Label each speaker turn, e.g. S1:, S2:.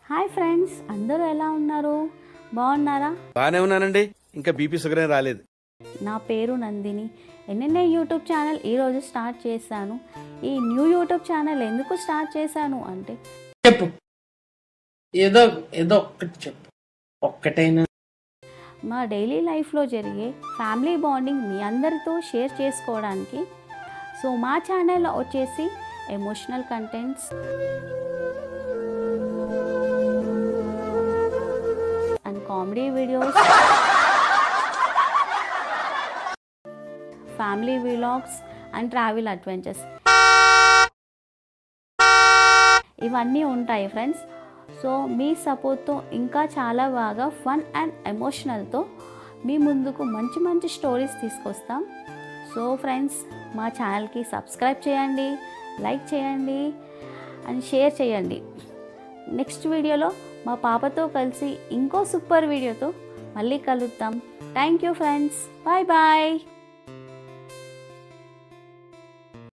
S1: Hi friends, అందరూ ఎలా ఉన్నారు? బాగున్నారా?
S2: బాగానే ఉన్నానండి. ఇంకా బీపీ షుగర్ ఏం రాలేదు.
S1: నా పేరు నందిని. ఎన్ఎన్ఏ యూట్యూబ్ ఛానల్ ఈరోజు స్టార్ట్ చేశాను. ఈ న్యూ యూట్యూబ్ ఛానల్ ఎందుకు స్టార్ట్ చేశాను అంటే,
S3: చెప్పు, ఏదో ఏదో ఒక్కటి చెప్పు, ఒక్కటైనా.
S1: మా డైలీ లైఫ్లో జరిగే ఫ్యామిలీ బాండింగ్ మీ అందరితో షేర్ చేసుకోవడానికి. సో మా ఛానల్లో వచ్చేసి emotional contents and comedy videos, family vlogs and travel adventures ఇవన్నీ ఉంటాయి ఫ్రెండ్స్. సో మీ సపోర్ట్తో ఇంకా చాలా బాగా ఫన్ అండ్ ఎమోషనల్తో మీ ముందుకు మంచి మంచి స్టోరీస్ తీసుకొస్తాం. సో ఫ్రెండ్స్, మా ఛానల్కి సబ్స్క్రైబ్ చేయండి, లైక్ చేయండి అండ్ షేర్ చేయండి. నెక్స్ట్ వీడియోలో మా పాపతో కలిసి ఇంకో సూపర్ వీడియోతో మళ్ళీ కలుద్దాం. Thank you friends, bye bye.